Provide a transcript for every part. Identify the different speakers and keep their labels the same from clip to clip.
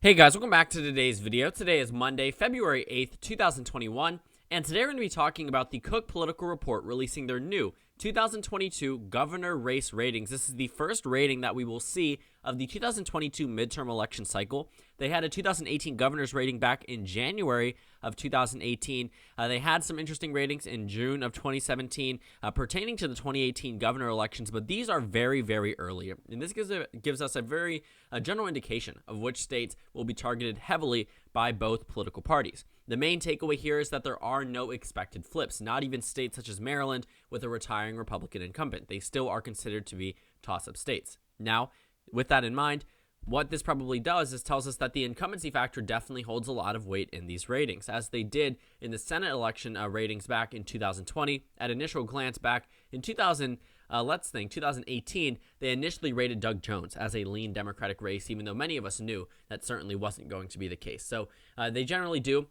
Speaker 1: Hey guys, welcome back to today's video. Today is Monday, February 8th, 2021, and today we're going to be talking about the Cook Political Report releasing their new 2022 governor race ratings. This is the first rating that we will see of the 2022 midterm election cycle. They had a 2018 governor's rating back in January of 2018. They had some interesting ratings in June of 2017 pertaining to the 2018 governor elections, but these are very, very early. And this gives us a very general indication of which states will be targeted heavily by both political parties. The main takeaway here is that there are no expected flips, not even states such as Maryland with a retiring Republican incumbent. They still are considered to be toss-up states. Now, with that in mind, what this probably does is tells us that the incumbency factor definitely holds a lot of weight in these ratings, as they did in the Senate election ratings back in 2020. At initial glance back in 2018, they initially rated Doug Jones as a lean Democratic race, even though many of us knew that certainly wasn't going to be the case. So they generally do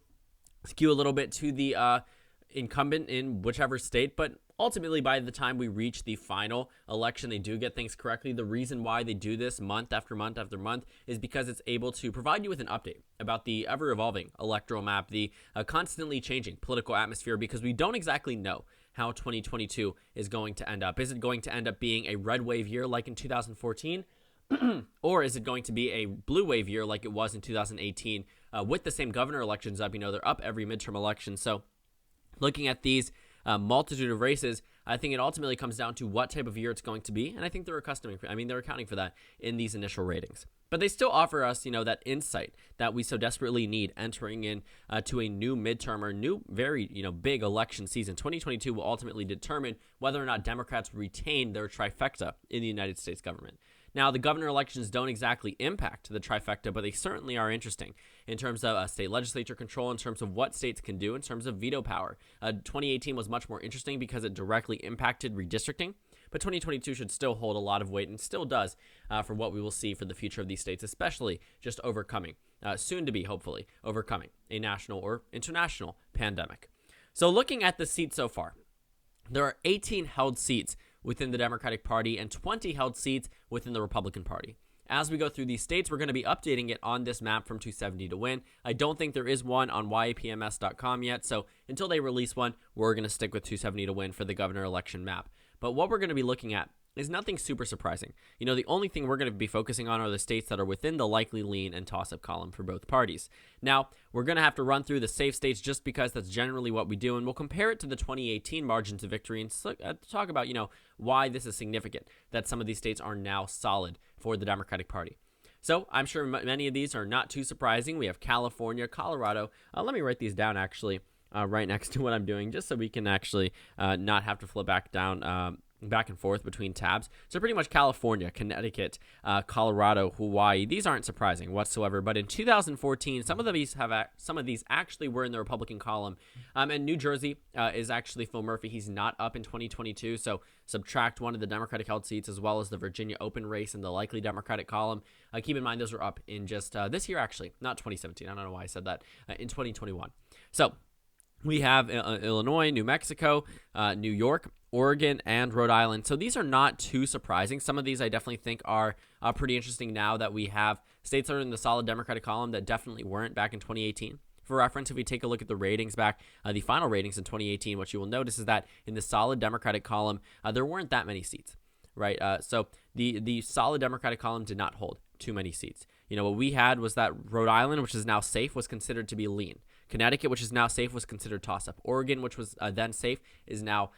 Speaker 1: skew a little bit to the incumbent in whichever state, but ultimately, by the time we reach the final election, they do get things correctly. The reason why they do this month after month after month is because it's able to provide you with an update about the ever-evolving electoral map, the constantly changing political atmosphere, because we don't exactly know how 2022 is going to end up. Is it going to end up being a red wave year like in 2014? Or is it going to be a blue wave year like it was in 2018 with the same governor elections up? You know, they're up every midterm election. So looking at these multitude of races, I think it ultimately comes down to what type of year it's going to be, and I think they're accounting for that in these initial ratings. But they still offer us, that insight that we so desperately need entering in to a new midterm or new, very, big election season. 2022 will ultimately determine whether or not Democrats retain their trifecta in the United States government. Now, the governor elections don't exactly impact the trifecta, but they certainly are interesting in terms of state legislature control, in terms of what states can do, in terms of veto power. 2018 was much more interesting because it directly impacted redistricting, but 2022 should still hold a lot of weight and still does for what we will see for the future of these states, especially just overcoming, soon to be, hopefully, overcoming a national or international pandemic. So looking at the seats so far, there are 18 held seats within the Democratic Party and 20 held seats within the Republican Party. As we go through these states, we're going to be updating it on this map from 270 to win. I don't think there is one on yapms.com yet, so until they release one, we're going to stick with 270 to win for the governor election map. But what we're going to be looking at is nothing super surprising. The only thing we're going to be focusing on are the states that are within the likely lean and toss-up column for both parties. Now, we're going to have to run through the safe states just because that's generally what we do, and we'll compare it to the 2018 margins of victory and talk about, why this is significant, that some of these states are now solid for the Democratic Party. So I'm sure many of these are not too surprising. We have California, Colorado. Let me write these down, actually, right next to what I'm doing, just so we can actually not have to flip back and forth between tabs. So pretty much California, Connecticut, Colorado, Hawaii. These aren't surprising whatsoever. But in 2014, some of these actually were in the Republican column. And New Jersey is actually Phil Murphy. He's not up in 2022. So subtract one of the Democratic held seats as well as the Virginia open race in the likely Democratic column. Keep in mind those were up in just this year, actually, not 2017. I don't know why I said that, in 2021. So we have Illinois, New Mexico, New York, Oregon, and Rhode Island. So these are not too surprising. Some of these I definitely think are pretty interesting now that we have states that are in the solid Democratic column that definitely weren't back in 2018. For reference, if we take a look at the ratings back, the final ratings in 2018, what you will notice is that in the solid Democratic column, there weren't that many seats, right? So the solid Democratic column did not hold too many seats. What we had was that Rhode Island, which is now safe, was considered to be lean. Connecticut, which is now safe, was considered toss-up. Oregon, which was then safe, is now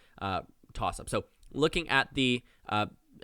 Speaker 1: toss-up. So looking at the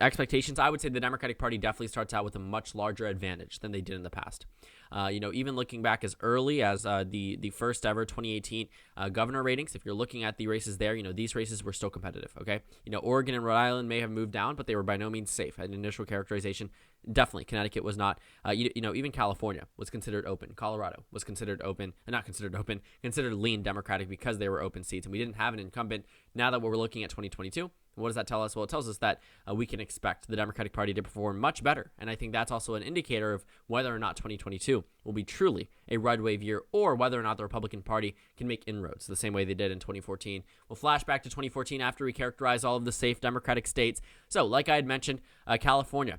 Speaker 1: expectations, I would say the Democratic Party definitely starts out with a much larger advantage than they did in the past. Even looking back as early as the first ever 2018 governor ratings, if you're looking at the races there, these races were still competitive, okay? Oregon and Rhode Island may have moved down, but they were by no means safe. An initial characterization, definitely. Connecticut was not. Even California was considered open. Colorado was considered open, not considered open, considered lean Democratic because they were open seats, and we didn't have an incumbent. Now that we're looking at 2022, what does that tell us? Well, it tells us that we can expect the Democratic Party to perform much better, and I think that's also an indicator of whether or not 2022 will be truly a red wave year or whether or not the Republican Party can make inroads the same way they did in 2014. We'll flash back to 2014 after we characterize all of the safe Democratic states. So, like I had mentioned, California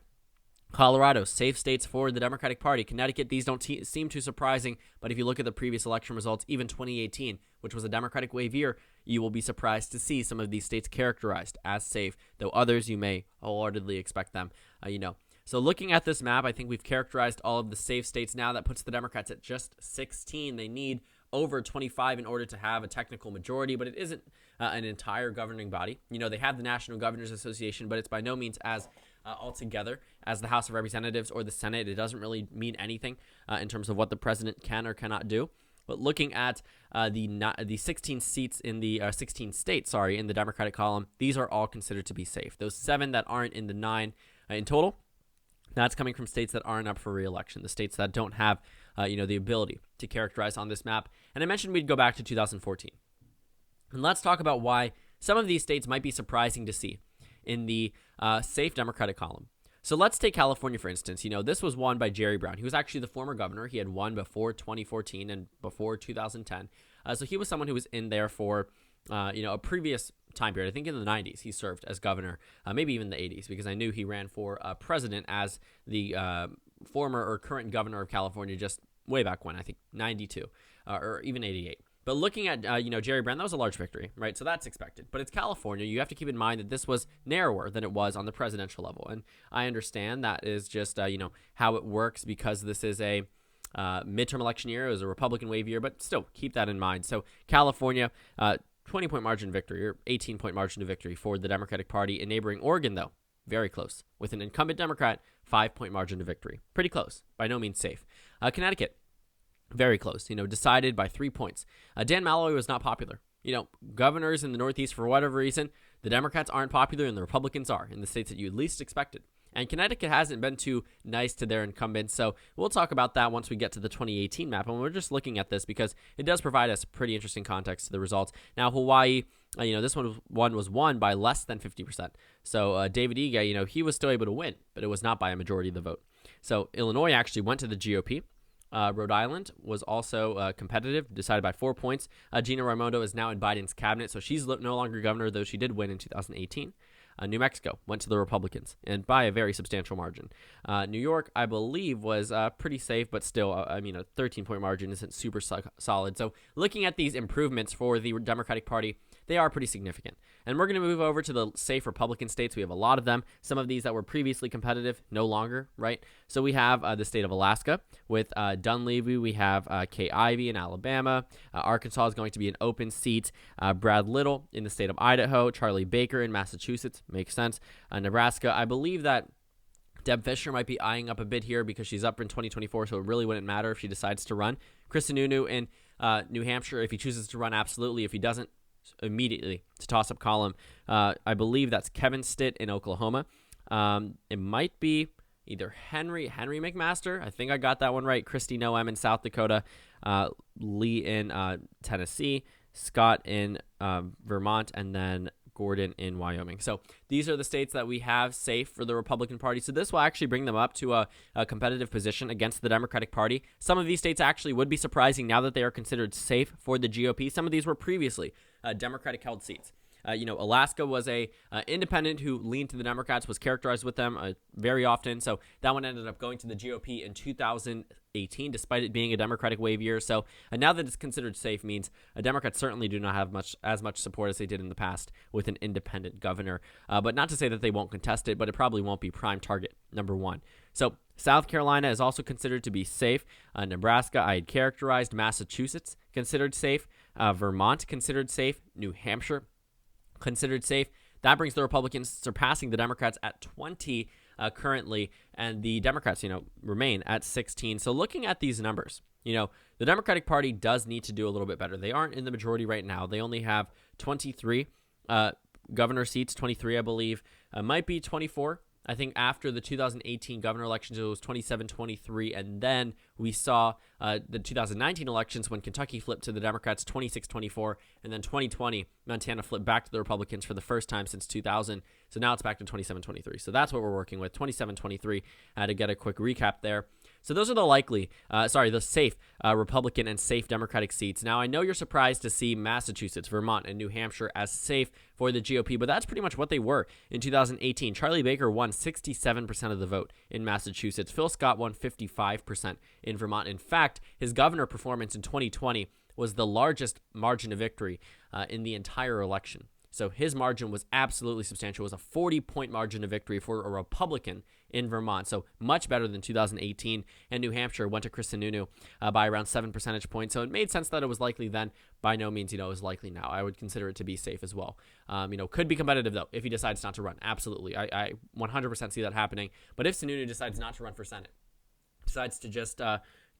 Speaker 1: Colorado, safe states for the Democratic Party. Connecticut, these don't seem too surprising, but if you look at the previous election results, even 2018, which was a Democratic wave year, you will be surprised to see some of these states characterized as safe, though others you may wholeheartedly expect them, So looking at this map, I think we've characterized all of the safe states now. That puts the Democrats at just 16. They need over 25 in order to have a technical majority, but it isn't an entire governing body. They have the National Governors Association, but it's by no means as altogether as the House of Representatives or the Senate. It doesn't really mean anything in terms of what the president can or cannot do. But looking at the 16 seats in the 16 states, in the Democratic column, these are all considered to be safe. Those 7 that aren't in the 9 in total, that's coming from states that aren't up for re-election, the states that don't have the ability to characterize on this map. And I mentioned we'd go back to 2014. And let's talk about why some of these states might be surprising to see in the safe Democratic column. So let's take California, for instance. This was won by Jerry Brown. He was actually the former governor. He had won before 2014 and before 2010. So he was someone who was in there for, a previous time period. I think in the 90s he served as governor, maybe even the 80s, because I knew he ran for president as the former or current governor of California just way back when, I think 92 or even 88. But looking at, Jerry Brown, that was a large victory, right? So that's expected. But it's California. You have to keep in mind that this was narrower than it was on the presidential level. And I understand that is just, how it works because this is a midterm election year. It was a Republican wave year, but still keep that in mind. So California, 20-point margin victory or 18-point margin to victory for the Democratic Party. In neighboring Oregon, though, very close. With an incumbent Democrat, 5-point margin to victory. Pretty close. By no means safe. Connecticut. Very close, decided by 3 points. Dan Malloy was not popular. Governors in the Northeast, for whatever reason, the Democrats aren't popular and the Republicans are in the states that you least expected. And Connecticut hasn't been too nice to their incumbents, so we'll talk about that once we get to the 2018 map. And we're just looking at this because it does provide us pretty interesting context to the results. Now, Hawaii, this one was won by less than 50%. So David Ige, he was still able to win, but it was not by a majority of the vote. So Illinois actually went to the GOP. Rhode Island was also competitive, decided by 4 points. Gina Raimondo is now in Biden's cabinet, so she's no longer governor, though she did win in 2018. New Mexico went to the Republicans, and by a very substantial margin. New York, I believe, was pretty safe, but still, a 13-point margin isn't super solid. So looking at these improvements for the Democratic Party, they are pretty significant. And we're going to move over to the safe Republican states. We have a lot of them. Some of these that were previously competitive, no longer, right? So we have the state of Alaska with Dunleavy. We have Kay Ivey in Alabama. Arkansas is going to be an open seat. Brad Little in the state of Idaho. Charlie Baker in Massachusetts. Makes sense. Nebraska, I believe that Deb Fischer might be eyeing up a bit here because she's up in 2024, so it really wouldn't matter if she decides to run. Chris Sununu in New Hampshire, if he chooses to run, absolutely. If he doesn't, immediately to toss up column. I believe that's Kevin Stitt in Oklahoma. It might be either Henry McMaster. I think I got that one right. Christy Noem in South Dakota. Lee in Tennessee. Scott in Vermont. And then Gordon in Wyoming. So these are the states that we have safe for the Republican Party. So this will actually bring them up to a competitive position against the Democratic Party. Some of these states actually would be surprising now that they are considered safe for the GOP. Some of these were previously Democratic-held seats. Alaska was a independent who leaned to the Democrats, was characterized with them very often. So that one ended up going to the GOP in 2018, despite it being a Democratic wave year. So now that it's considered safe means Democrats certainly do not have as much support as they did in the past with an independent governor. But not to say that they won't contest it, but it probably won't be prime target number one. So South Carolina is also considered to be safe. Nebraska, I had characterized. Massachusetts, considered safe. Vermont, considered safe. New Hampshire, considered safe. That brings the Republicans surpassing the Democrats at 20 currently, and the Democrats, remain at 16. So looking at these numbers, the Democratic Party does need to do a little bit better. They aren't in the majority right now. They only have 23 governor seats, 23, I believe. Might be 24. I think after the 2018 governor elections, it was 27-23, and then we saw the 2019 elections when Kentucky flipped to the Democrats 26-24, and then 2020, Montana flipped back to the Republicans for the first time since 2000, so now it's back to 27-23. So that's what we're working with, 27-23, to get a quick recap there. So those are the safe Republican and safe Democratic seats. Now, I know you're surprised to see Massachusetts, Vermont, and New Hampshire as safe for the GOP, but that's pretty much what they were in 2018. Charlie Baker won 67% of the vote in Massachusetts. Phil Scott won 55% in Vermont. In fact, his governor performance in 2020 was the largest margin of victory in the entire election. So his margin was absolutely substantial. It was a 40-point margin of victory for a Republican in Vermont. So much better than 2018. And New Hampshire went to Chris Sununu by around 7 percentage points. So it made sense that it was likely then. By no means, it is likely now. I would consider it to be safe as well. Could be competitive, though, if he decides not to run. Absolutely. I 100% see that happening. But if Sununu decides not to run for Senate, decides to just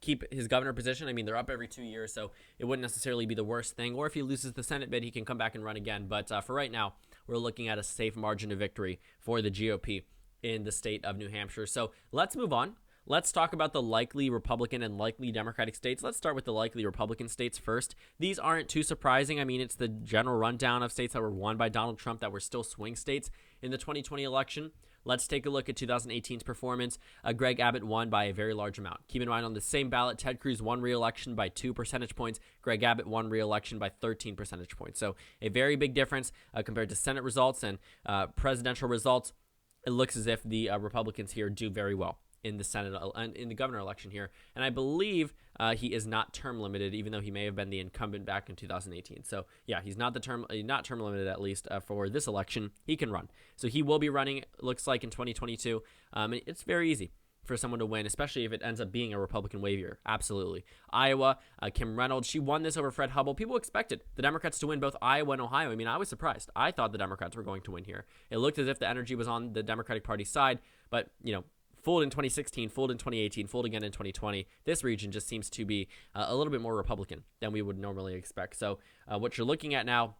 Speaker 1: keep his governor position. I mean, they're up every 2 years, so it wouldn't necessarily be the worst thing. Or if he loses the Senate bid, he can come back and run again. But for right now, we're looking at a safe margin of victory for the GOP in the state of New Hampshire. So let's move on. Let's talk about the likely Republican and likely Democratic states. Let's start with the likely Republican states first. These aren't too surprising. I mean, it's the general rundown of states that were won by Donald Trump that were still swing states in the 2020 election. Let's take a look at 2018's performance. Greg Abbott won by a very large amount. Keep in mind, on the same ballot, Ted Cruz won re-election by 2 percentage points. Greg Abbott won re-election by 13 percentage points. So a very big difference compared to Senate results and presidential results. It looks as if the Republicans here do very well in the Senate and in the governor election here. And I believe he is not term limited, even though he may have been the incumbent back in 2018. So yeah, he's not term limited, at least for this election. He can run. So he will be running, it looks like, in 2022. It's very easy for someone to win, especially if it ends up being a Republican wave year. Absolutely. Iowa, Kim Reynolds, she won this over Fred Hubbell. People expected the Democrats to win both Iowa and Ohio. I mean, I was surprised. I thought the Democrats were going to win here. It looked as if the energy was on the Democratic Party side, but, fooled in 2016, fooled in 2018, fooled again in 2020. This region just seems to be a little bit more Republican than we would normally expect. So what you're looking at now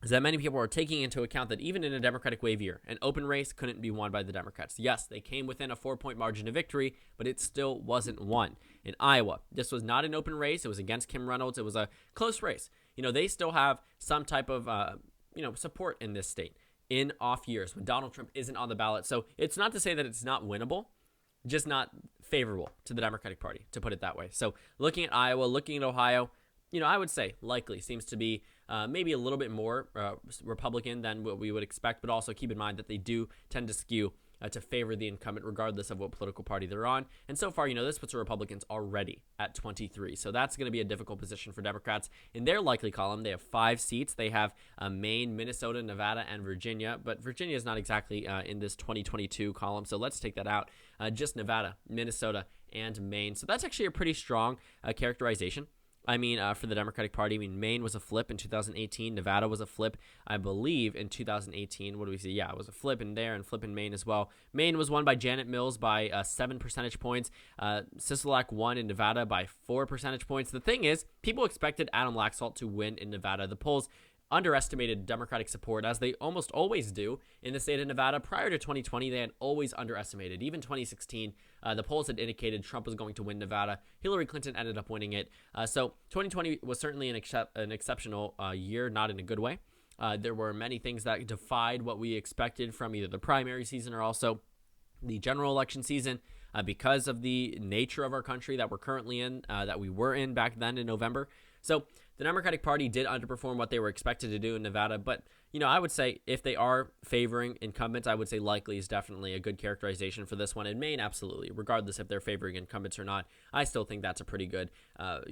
Speaker 1: is that many people are taking into account that even in a Democratic wave year, an open race couldn't be won by the Democrats. Yes, they came within a 4-point margin of victory, but it still wasn't won. In Iowa, this was not an open race. It was against Kim Reynolds. It was a close race. They still have some type of, support in this state in off years when Donald Trump isn't on the ballot. So it's not to say that it's not winnable, just not favorable to the Democratic Party, to put it that way. So looking at Iowa, looking at Ohio, I would say likely seems to be maybe a little bit more Republican than what we would expect, but also keep in mind that they do tend to skew to favor the incumbent regardless of what political party they're on. And so far, this puts the Republicans already at 23. So that's going to be a difficult position for Democrats. In their likely column, they have 5 seats. They have Maine, Minnesota, Nevada, and Virginia. But Virginia is not exactly in this 2022 column, so let's take that out. Just Nevada, Minnesota, and Maine. So that's actually a pretty strong characterization. For the Democratic Party, Maine was a flip in 2018. Nevada was a flip, I believe, in 2018. What do we see? Yeah, it was a flip in there and flip in Maine as well. Maine was won by Janet Mills by 7 percentage points. Sisolak won in Nevada by 4 percentage points. The thing is, people expected Adam Laxalt to win in Nevada. The polls underestimated Democratic support, as they almost always do in the state of Nevada. Prior to 2020, they had always underestimated. Even 2016, the polls had indicated Trump was going to win Nevada. Hillary Clinton ended up winning it. So 2020 was certainly an exceptional year, not in a good way. There were many things that defied what we expected from either the primary season or also the general election season because of the nature of our country that we're currently in, that we were in back then in November. So the Democratic Party did underperform what they were expected to do in Nevada, but I would say if they are favoring incumbents, I would say likely is definitely a good characterization for this one. In Maine, absolutely, regardless if they're favoring incumbents or not, I still think that's a pretty good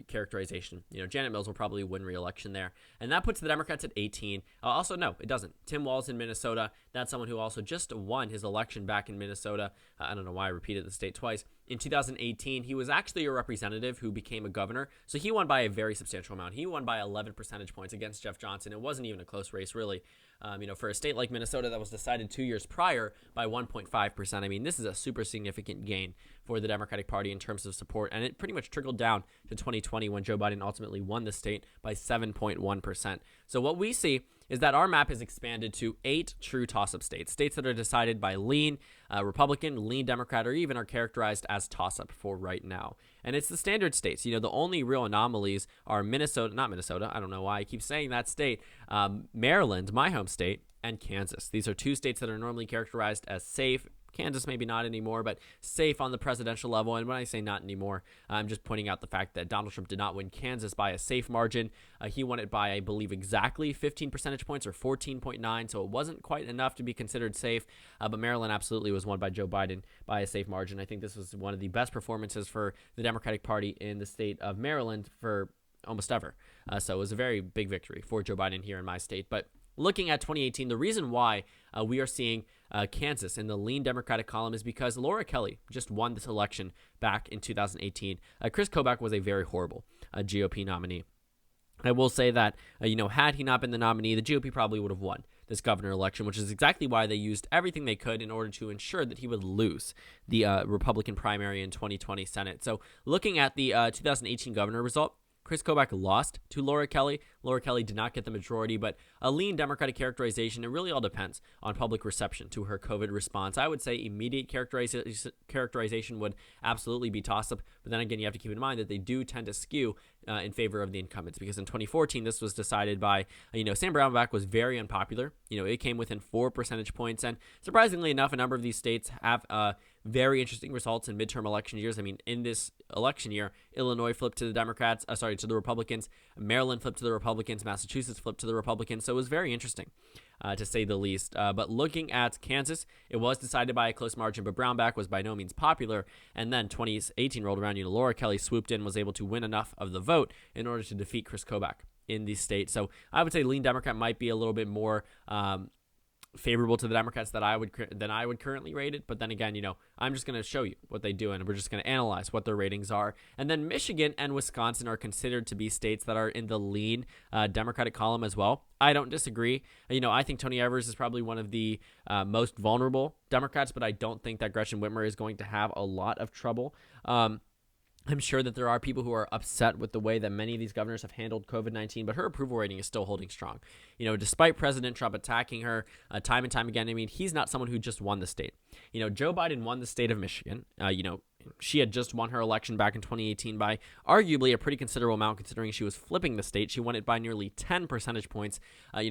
Speaker 1: characterization. Janet Mills will probably win re-election there, and that puts the Democrats at 18. Also, no, it doesn't. Tim Walz in Minnesota, that's someone who also just won his election back in Minnesota. I don't know why I repeated the state twice. In 2018, he was actually a representative who became a governor, so he won by a very substantial amount. He won by 11 percentage points against Jeff Johnson. It wasn't even a close race, really. For a state like Minnesota that was decided 2 years prior by 1.5%, this is a super significant gain for the Democratic Party in terms of support, and it pretty much trickled down to 2020 when Joe Biden ultimately won the state by 7.1%. So what we see is that our map has expanded to 8 true toss-up states that are decided by lean Republican, lean Democrat, or even are characterized as toss-up for right now. And it's the standard states. The only real anomalies are not Minnesota, I don't know why I keep saying that state, Maryland, my home state, and Kansas. These are 2 states that are normally characterized as safe, Kansas maybe not anymore, but safe on the presidential level. And when I say not anymore, I'm just pointing out the fact that Donald Trump did not win Kansas by a safe margin. He won it by, I believe, exactly 15 percentage points or 14.9, so it wasn't quite enough to be considered safe. But Maryland absolutely was won by Joe Biden by a safe margin. I think this was one of the best performances for the Democratic Party in the state of Maryland for almost ever. So it was a very big victory for Joe Biden here in my state. But looking at 2018, the reason why we are seeing Kansas in the lean Democratic column is because Laura Kelley just won this election back in 2018. Chris Kobach was a very horrible GOP nominee. I will say that, had he not been the nominee, the GOP probably would have won this governor election, which is exactly why they used everything they could in order to ensure that he would lose the Republican primary in 2020 Senate. So looking at the 2018 governor result, Chris Kobach lost to Laura Kelley. Laura Kelley did not get the majority, but a lean Democratic characterization, it really all depends on public reception to her COVID response. I would say immediate characterization would absolutely be toss-up, but then again, you have to keep in mind that they do tend to skew in favor of the incumbents, because in 2014, this was decided by, Sam Brownback was very unpopular. It came within 4 percentage points, and surprisingly enough, a number of these states have very interesting results in midterm election years. I mean, in this election year, Illinois flipped to the Democrats, to the Republicans. Maryland flipped to the Republicans. Massachusetts flipped to the Republicans. So it was very interesting, to say the least. But looking at Kansas, it was decided by a close margin, but Brownback was by no means popular. And then 2018 rolled around. Laura Kelley swooped in, was able to win enough of the vote in order to defeat Chris Kobach in the state. So I would say lean Democrat might be a little bit more favorable to the Democrats than I would currently rate it. But then again, I'm just going to show you what they do, and we're just going to analyze what their ratings are. And then Michigan and Wisconsin are considered to be states that are in the lean Democratic column as well. I don't disagree. I think Tony Evers is probably one of the most vulnerable Democrats, but I don't think that Gretchen Whitmer is going to have a lot of trouble. I'm sure that there are people who are upset with the way that many of these governors have handled COVID-19, but her approval rating is still holding strong. Despite President Trump attacking her time and time again, he's not someone who just won the state. Joe Biden won the state of Michigan. She had just won her election back in 2018 by arguably a pretty considerable amount, considering she was flipping the state. She won it by nearly 10 percentage points.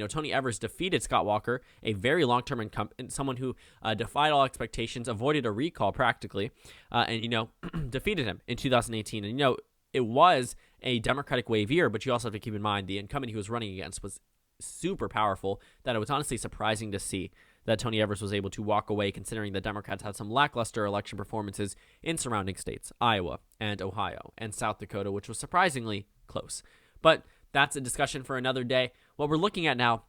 Speaker 1: Tony Evers defeated Scott Walker, a very long-term incumbent, someone who defied all expectations, avoided a recall practically, and defeated him in 2018. And, it was a Democratic wave year, but you also have to keep in mind the incumbent he was running against was super powerful, that it was honestly surprising to see that Tony Evers was able to walk away, considering the Democrats had some lackluster election performances in surrounding states, Iowa and Ohio and South Dakota, which was surprisingly close. But that's a discussion for another day. What we're looking at now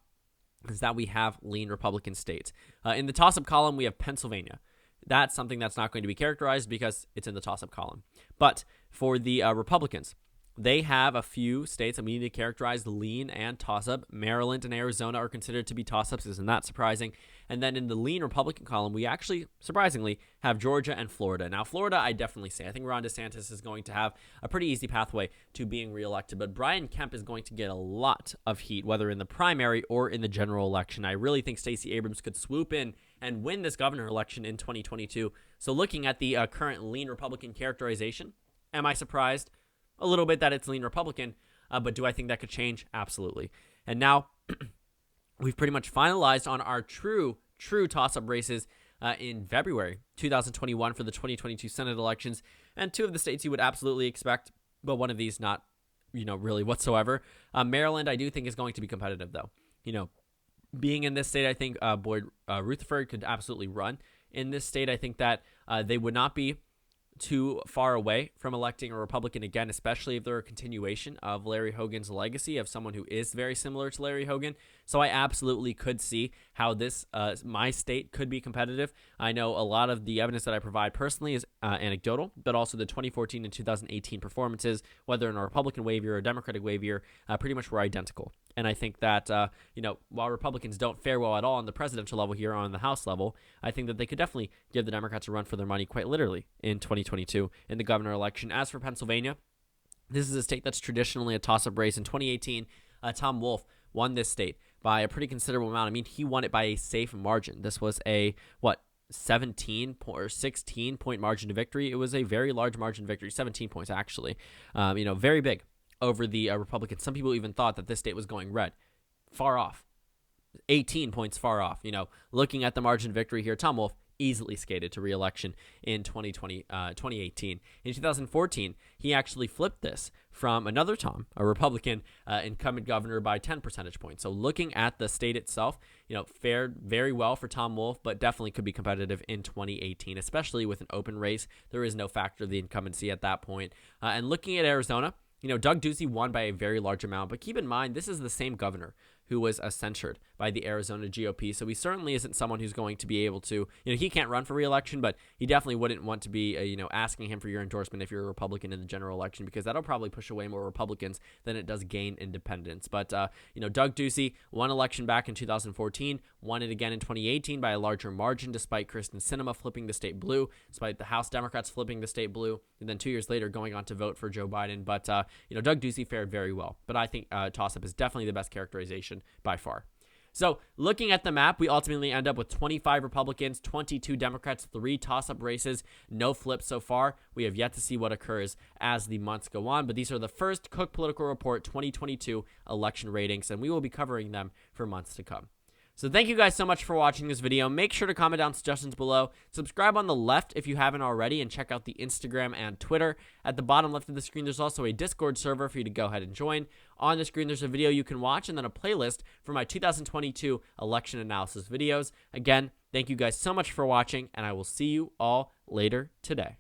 Speaker 1: is that we have lean Republican states. In the toss-up column, we have Pennsylvania. That's something that's not going to be characterized because it's in the toss-up column. But for the Republicans, they have a few states that we need to characterize lean and toss-up. Maryland and Arizona are considered to be toss-ups. Isn't that surprising? And then in the lean Republican column, we actually, surprisingly, have Georgia and Florida. Now, Florida, I definitely say. I think Ron DeSantis is going to have a pretty easy pathway to being reelected. But Brian Kemp is going to get a lot of heat, whether in the primary or in the general election. I really think Stacey Abrams could swoop in and win this governor election in 2022. So looking at the current lean Republican characterization, am I surprised? A little bit that it's lean Republican, but do I think that could change? Absolutely. And now we've pretty much finalized on our true toss-up races in February 2021 for the 2022 Senate elections, and two of the states you would absolutely expect, but one of these not, really whatsoever. Maryland, I do think is going to be competitive, though. Being in this state, I think Boyd Rutherford could absolutely run in this state. I think that they would not be too far away from electing a Republican again, especially if they're a continuation of Larry Hogan's legacy of someone who is very similar to Larry Hogan. So I absolutely could see how this, my state could be competitive. I know a lot of the evidence that I provide personally is anecdotal, but also the 2014 and 2018 performances, whether in a Republican wave year or a Democratic wave year, pretty much were identical. And I think that, while Republicans don't fare well at all on the presidential level here or on the House level, I think that they could definitely give the Democrats a run for their money quite literally in 2022 in the governor election. As for Pennsylvania, this is a state that's traditionally a toss-up race. In 2018, Tom Wolf won this state by a pretty considerable amount. He won it by a safe margin. This was a, 17 or 16 point margin to victory. It was a very large margin to victory, 17 points actually. Very big over the Republicans. Some people even thought that this state was going red. Far off. 18 points far off. Looking at the margin of victory here, Tom Wolf easily skated to re-election in 2018. In 2014, he actually flipped this from another Tom, a Republican incumbent governor, by 10 percentage points. So looking at the state itself, fared very well for Tom Wolf, but definitely could be competitive in 2018, especially with an open race. There is no factor of the incumbency at that point. And looking at Arizona, Doug Ducey won by a very large amount, but keep in mind, this is the same governor who was censured by the Arizona GOP, so he certainly isn't someone who's going to be able to, he can't run for re-election, but he definitely wouldn't want to be, asking him for your endorsement if you're a Republican in the general election, because that'll probably push away more Republicans than it does gain independents. But, Doug Ducey won election back in 2014, won it again in 2018 by a larger margin, despite Kristen Sinema flipping the state blue, despite the House Democrats flipping the state blue, and then 2 years later going on to vote for Joe Biden. But, Doug Ducey fared very well, but I think toss-up is definitely the best characterization by far. So looking at the map, we ultimately end up with 25 Republicans, 22 Democrats, 3 toss-up races, no flips so far. We have yet to see what occurs as the months go on, but these are the first Cook Political Report 2022 election ratings, and we will be covering them for months to come. So thank you guys so much for watching this video. Make sure to comment down suggestions below. Subscribe on the left if you haven't already, and check out the Instagram and Twitter. At the bottom left of the screen, there's also a Discord server for you to go ahead and join. On the screen, there's a video you can watch, and then a playlist for my 2022 election analysis videos. Again, thank you guys so much for watching, and I will see you all later today.